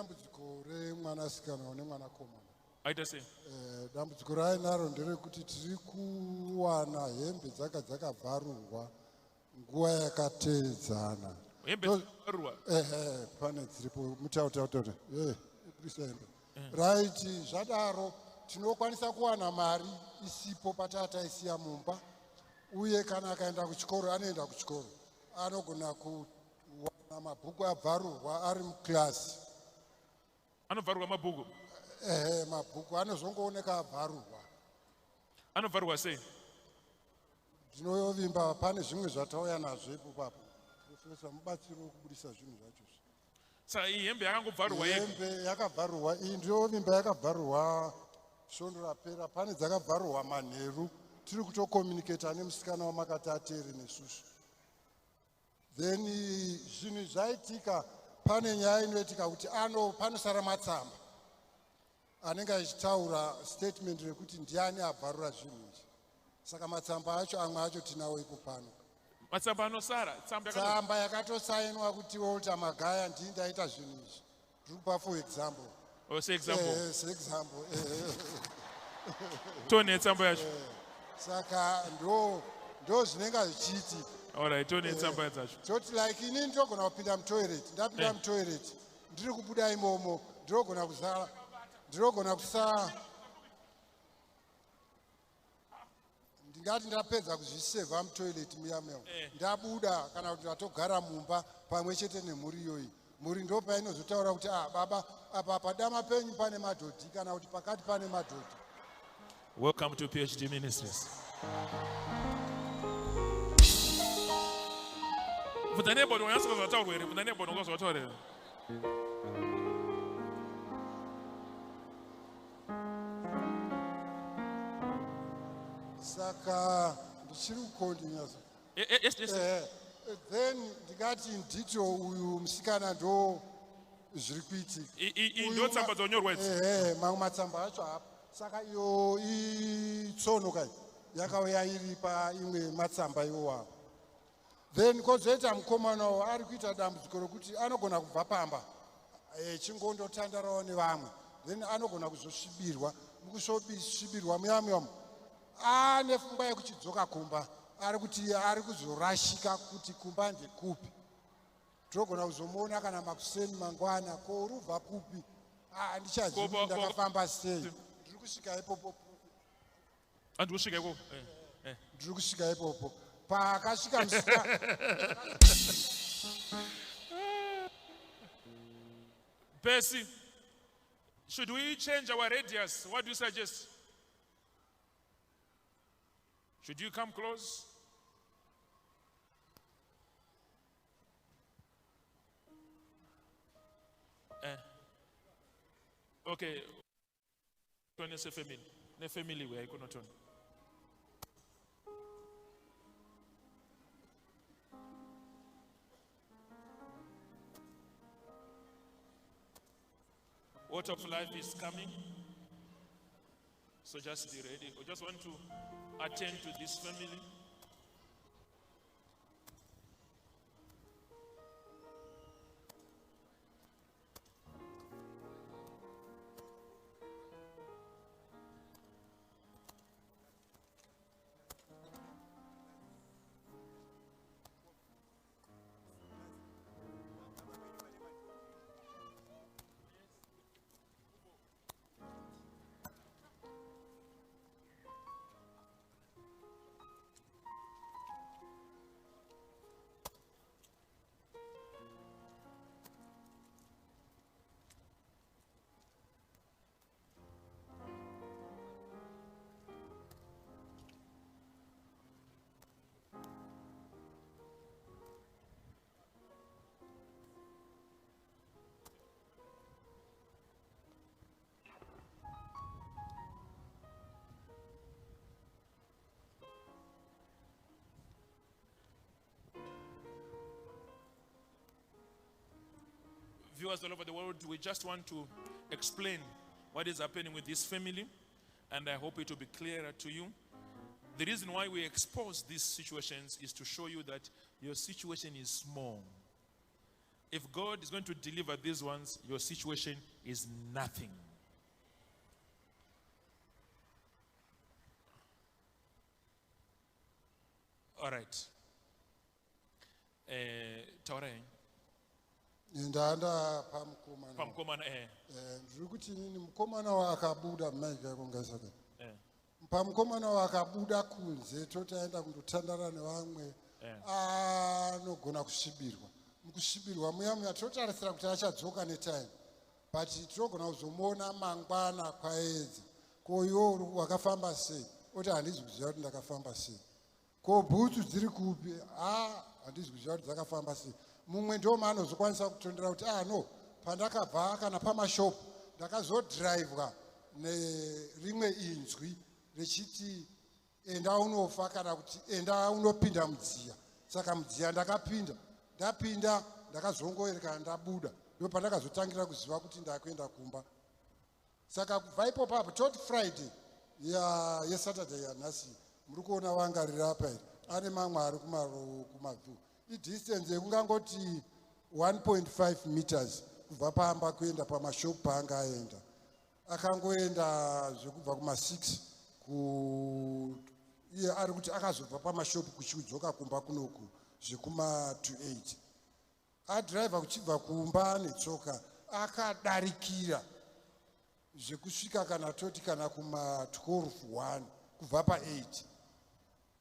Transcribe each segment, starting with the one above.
dambudziko remwanasikana nemwanakomana. Aita sei? Dambudziko rainaro nderekuti tiri kuwana hembe dzakavharurwa nguva yakateedzana. Hembe dzakavharurwa? Pane dziripo mutautaura. Right, zvadaro tinokwanisa kuwana mari isipo patataisiya mumba. Uye kana akaenda kuchikoro anoenda kuchikoro. Anogona kuwana mabhuku abvarurwa ari muklasi. Anovharurwa mabhuku? Mabhuku anozongooneka abvarurwa. Anovharurwa sei? Ndinovimba pane zvimwe zvatauya nazvo ipapo. Profesa mubatsiro wokubudisa zvinhu zvacho. Saka iyi hembe yakangobvarurwa yega? Hembe yakabvarurwa, iyi ndinovimba yakabvarurwa svondo rapera. Pane dzakabvarurwa manheru. Tiri kutokomuniketa nemusikana wamakati ateere nesusu. Then zvinhu zvaitika, pane nyaya inoitika kuti panosara matsamba anenge achitaura statement rekuti ndiani abvarura zvinhu izvi. Saka matsamba acho amwe acho tinawo ipo pano. Matsamba anosara? Tsamba yakatosainwa kuti Walter Magaya ndii ndaita zvinhu izvi. Ndiri kupa for example. Se-example. Tone tsamba yacho. Saka ndo zvinenge zvichiitika. Alright, tone tsamba dzacho. Toti like inini ndogona kupinda mutoilet, ndapinda mutoilet, ndiri kubuda imomo, ndogona kusa ndingati ndapedza kuzvisevha mutoilet muyameo. Ndabuda kana kuti ndatogara mumba pamwe chete nemhuri iyoyi. Mhuri ndo painozotaura kuti baba apa padama penyu pane madhodhi kana kuti pakati pane madhodhi. Welcome to PhD Ministries. Saka ndichiri kukondinyasa. Then ndikati ndito uyu musikana ndo zviri kuitika. Ndo tsamba dzonyorwa idzi? Mamwe matsamba acho apa. Saka iyo itsono kai yakauya iri paimwe matsamba iwowa. Then kozoita mukomana ari kuita dambudziko rokuti anogona kubva pamba chingondotandarawo nevamwe. Then anogona kuzosvibirwa. Mukusvibirwa muyamuyamo ane pfungwa yekuchidzoka kumba. Ari kuti ari kuzorashika kuti kumba ndekupi. Togona kuzomuona kana makuseni mangwana ko urubva kupi. Ndichazivi ndakafamba sei. Ndiri kusvika ipopo. Andiri kusvika ipopo? Ndiri kusvika ipopo. Pakasvika musikana. Percy, should we change our radius? What do you suggest? Should you come close? Okay. Family where I could not turn. Water of life is coming. So just be ready. We just want to attend to this family. Viewers all over the world, we just want to explain what is happening with this family, and I hope it will be clearer to you. The reason why we expose these situations is to show you that your situation is small. If God is going to deliver these ones, your situation is nothing. All right. Taurai. Ndanda pamukomana. Pamukomana Ndiri kuti inini mukomana wakabuda maika kungasaka. Pamukomana wakabuda kunze totaenda kundotandara nevamwe. Anogona kusvibirwa. Mukusvibirwa muya totarisira kuti achadzoka netime. But tinogona kuzomuona mangwana kwaedza. Ko iwo wakafamba sei? Oti handizi kuziva kuti ndakafamba sei. Ko bhutsu dziri kupi? Handizi kuziva kuti dzakafamba sei. Mumwe ndo maanozokwanisa kutondera kuti no, pandakabva kana pamashopu ndakazodhiraivwa nerimwe inzwi rechiti enda unofa kana kuti enda unopinda mudziya. Saka mudziya ndapinda ndakazongoerekana ndabuda. Ndo pandakazotangira kuziva kuti ndakuenda kumba. Saka kubva ipopo apo tot Friday yeSaturday yanhasi muri kuona wangarira apa here ane mamwe ari kumavhu. Idistance yekungangoti 1.5 meters kubva pamba kuenda pamashopu paanga aenda. Akangoenda zvekubva kuma6 iye ari kuti akazobva pamashopu kuchidzoka kumba kunoku zvekuma28. Adhiraivha kuchibva kumba netsoka akadarikira zvekusvika kana toti kana kuma12:1 kubva pa8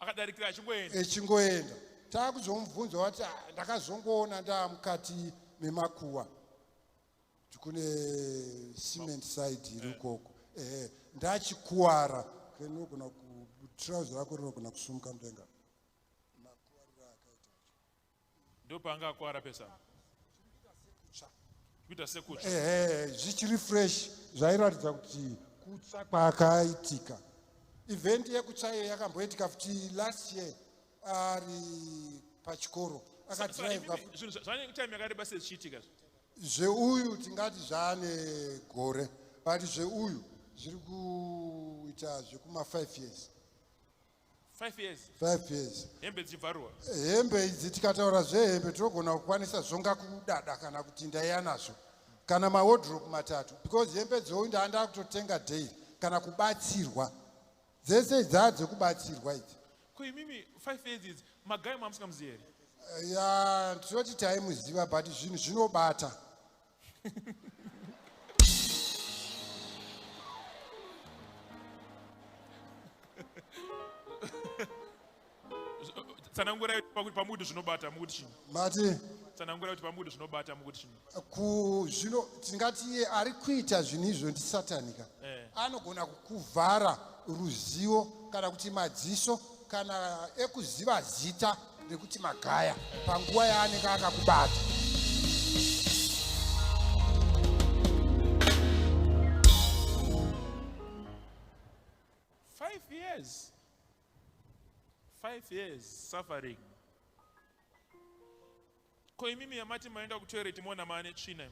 akadarikira echingoenda. Takuzomubvunza wati ndakazongoona ndamukati memakuwa kune cement side iri ukoko. Ndachikuwara kenogona trouser rako rinogona kusumuka mudenga. Makuwarira akaita ndo paanga akuwara pesa kuita sekutsva. Zvichiri fresh zvairatidza kuti kutsa kwaakaitika. Event yekutsa iyo yakamboitika futi last year ari pachikoro akadhiraivha. Zvane time yakareba sei zvichiitika? Zveuyu tingati zvaane gore, but zveuyu zviri kuita zvekuma 5 years. 5 years. 5 years. Hembe dzibvarurwa. Hembe idzi tikataura zvehembe tinogona kukwanisa zvonga kudada kana kuti ndaiya nazvo kana mawardrobe matatu, because hembe dzouyu ndaanda kutotenga daily kana kubatsirwa. Dzese dzadzo kubatsirwa idzi. Kuimimi 5 years idzi magai mamusingamuzivi here? Tinoti taimuziva but zvinhu zvinobata. Tsanangura kuti pamuti zvinobata mukuti chini? Mati tsanangura kuti pamuti zvinobata mukuti chini? Zvino tingati iye ari kuita zvinhu izvo ndisatanika. Anogona kukuvhara ruzivo kana kuti madziso kana ekuziva zita rekuti magaya panguva yaanenge akakubata. years. 5 years suffering. Ko imimi yamati maenda kutoilet mona mane chine.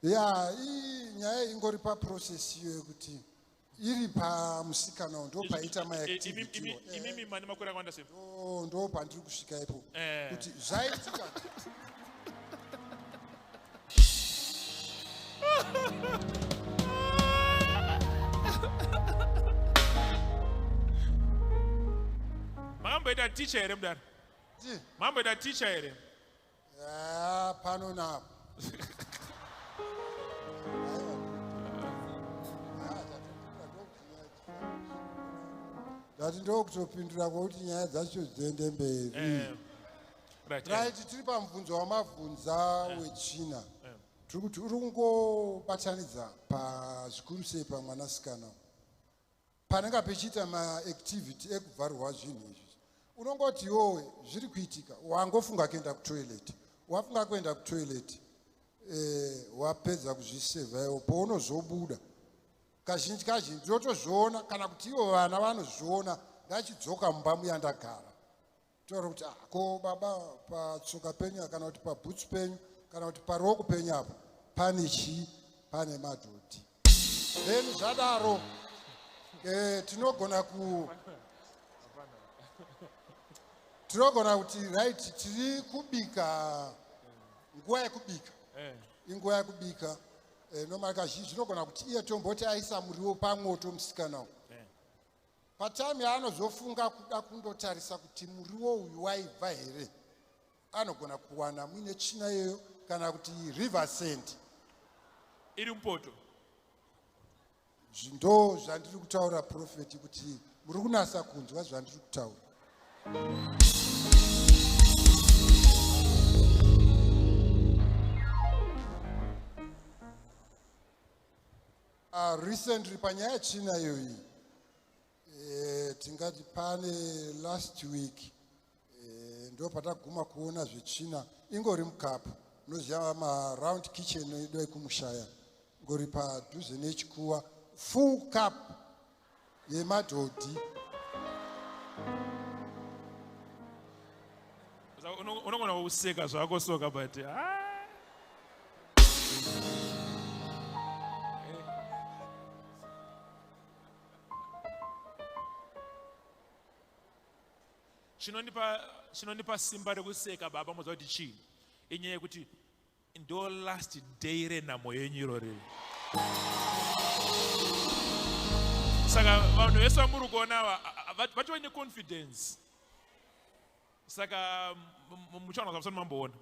Hii nyaya ingori pa process iyo yekuti iri pa musikana ndo paita ma activity. Imimi mane makura kwanda se. Ndo pandiri kusvika ipo. Kuti zvaitika. Mambo ita teacher here mdara. Mambo ita teacher here. Pano na. Dati ndo kutopindura kuti nyaya dzacho dziende mberi. Right, tiri pamubvunzo wamabvunza wechina. Tiri kuti uri kungobatanidza pazvikuru sei pamwanasikana. Panenge pechiita maactivity ekubvarurwa zvinhu izvi. Unongoti iwowe zviri kuitika, wangofunga kuenda kutoilet. Wafunga kuenda kutoilet, wapedza kuzvisevhayo, paunozobuda. Kazhinji ndotozviona kana kuti ivo vana vanozviona ndachidzoka mumba muyandagara. Taura kuti ko baba patsoka penyu kana kuti pabhutsu penyu kana kuti paroko penyu apo pane chi, pane madhodhi. Then zvadaro tinogona kuti right tiri kubika nguva yekubika inguva yekubika nomari kazhinji zvinogona kuti iye tomboti aisa muriwo pamwoto musikanawo patime yaanozofunga kuda kundotarisa kuti muriwo uyu waibva here anogona kuwana muine china iyoyo kana kuti river sand iri mupoto. ndo zvandiri kutaura profeti kuti muri kunasa kunzwa zvandiri kutaura. Recently panyaya china iyoyi tingati pane last week ndo pataguma kuona zvechina ingori mukapu unoziva maround kitchen edu ekumushaya ngori padhuze nechikuwa full cup yemadhodhi. Unogona kuseka zvako soka but chinondipa simba rekuseka baba muzva kuti chii inyaya yekuti ndo last day renhamo yenyu irori. Saka vanhu vese vamuri kuona vachova neconfidence. Saka muchaona zvavasani mamboona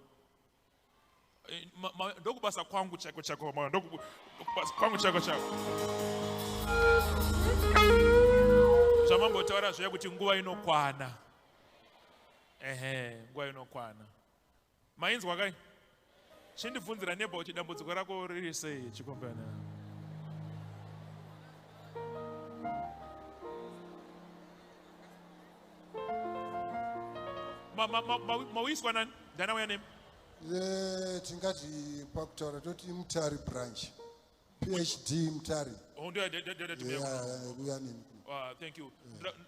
ndokubasa kwangu chako chako kwangu chako chako zvamambotaura zvoya kuti nguva inokwana. Nguva inokwana. Mainzwa kai? Chindibvunzira neba kuti dambudziko rako riri sei chikombana. Mawiswa nani? Ndana waya name? Tingati pakutaura toti Mutari branch. PhD Mutari. Thank you.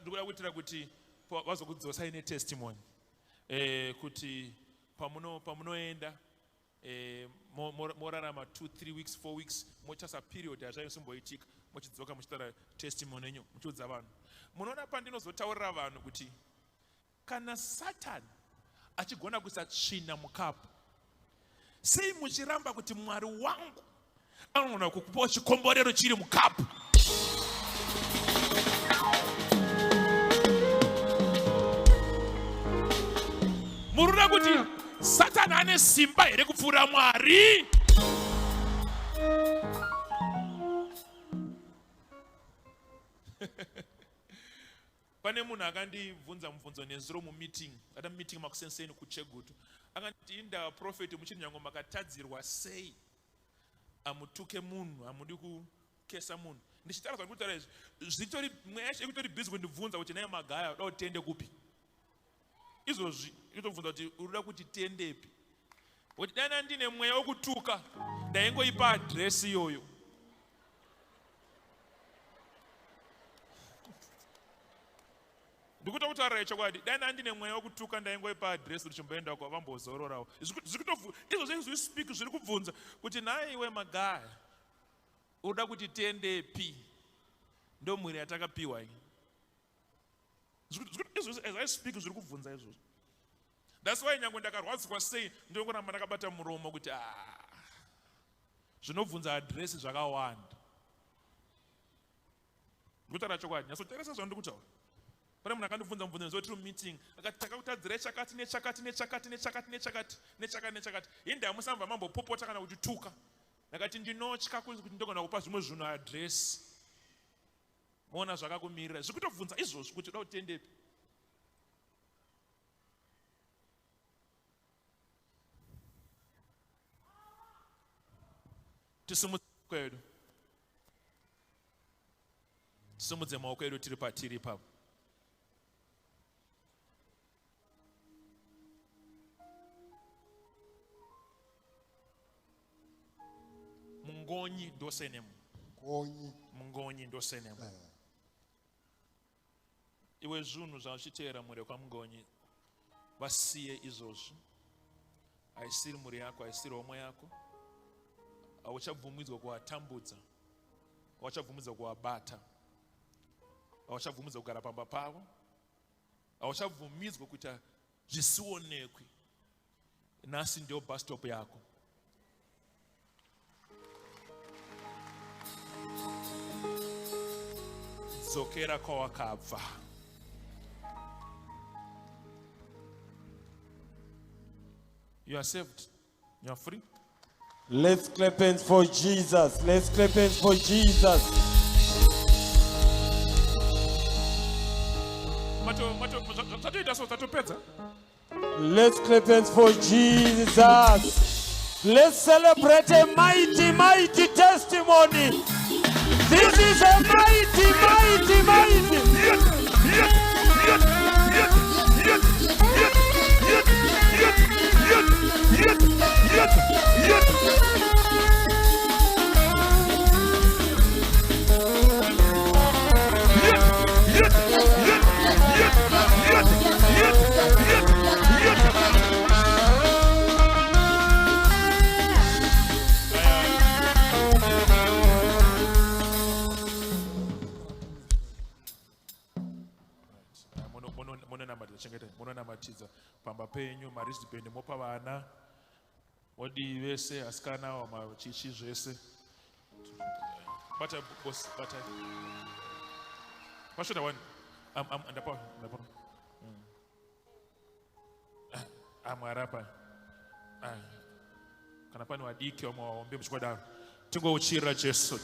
Ndikuda kutira kuti vazokudzosa ine testimony. Kuti pamunoenda morarama 2-3 weeks 4 weeks mochasa period yazvaisimboitika mochidzoka muchitaura testimony yenyu muchiudza vanhu. Munoona pandinozotaurira vanhu kuti kana Satan achigona kuisa tsvina mukapu, sei muchiramba kuti Mwari wangu anogona kukupa chikomborero chiri mukapu? Murura kuti Satan ane simba here kupfuura Mwari? Pane munhu akandibvunza mubvunzo nezuro mumeeting, ata meeting makusenseni kuChegutu. Akati inda prophet muchiri nyango makatadzirwa sei amutuke munhu amudi kukesa munhu. Ndichitaura kuti zvitori mweya ekutori busy kundibvunza kuti naye magaya uda kutende kupi. Izvozvi ikutobvunza kuti urida kuti tendepi. Kuti dana ndine mweya wokutuka ndaingoipa address iyoyo. Ndikuta kutaura chokwadi dana ndine mweya wokutuka ndaingoipa address kuti chimboenda kwa vambozororawo. Izvozvi speak zviri kubvunza kuti naye iwe magaya urida kuti tendepi. Ndo mwiri yatakapiwa iyi. As I speak zviri kubvunza izvozvo. That's why nyango ndakarwadzwa sei ndongoramba ndakabata muromo kuti zvinobvunza address zvakawanda. Ndikutaura chokwadi nyasoteresa zvandikutaura. Pane munhu akandibvunza mubvunzo nezoti meeting akati takakutadzira chakati nechakati nechakati nechakati nechakati nechakati nechakati. Inde amusamba mambopopota kana kuti tuka. Ndakati ndinotya kuti ndogona kupa zvimwe zvinhu address. Mona zvakakumirira. Zvikutobvunza izvozvo kuti uda kutendepi. Tisimudze maoko edu tiri patiri ipapo. Mungonyi ndosenemu. Mungonyi ndosenemu. Iwe zvinhu zvauchiteera mure kwamungonyi vasiye izvozvi. Haisiri mhuri yako, haisiri homwe yako. Hauchabvumidzwa kuvatambudza. Hauchabvumidzwa kuvabata. Hauchabvumidzwa kugara pamba pavo. Hauchabvumidzwa kuita zvisionekwi. nasi ndio bus stop yako. Dzokera kwawakabva. You are saved. You are free. Let's clap hands for Jesus. Let's clap hands for Jesus. Let's clap hands for Jesus. Let's celebrate a mighty, mighty testimony. This is a mighty, mighty, mighty. Mononamatidza pamba penyu marizibheni mopa vana odi vese asikana wamachichi zvese bata boss bata pashoda one ndapa amwarapa kana pani wadiki wamwaombe muchikwadaro tingouchira Jesu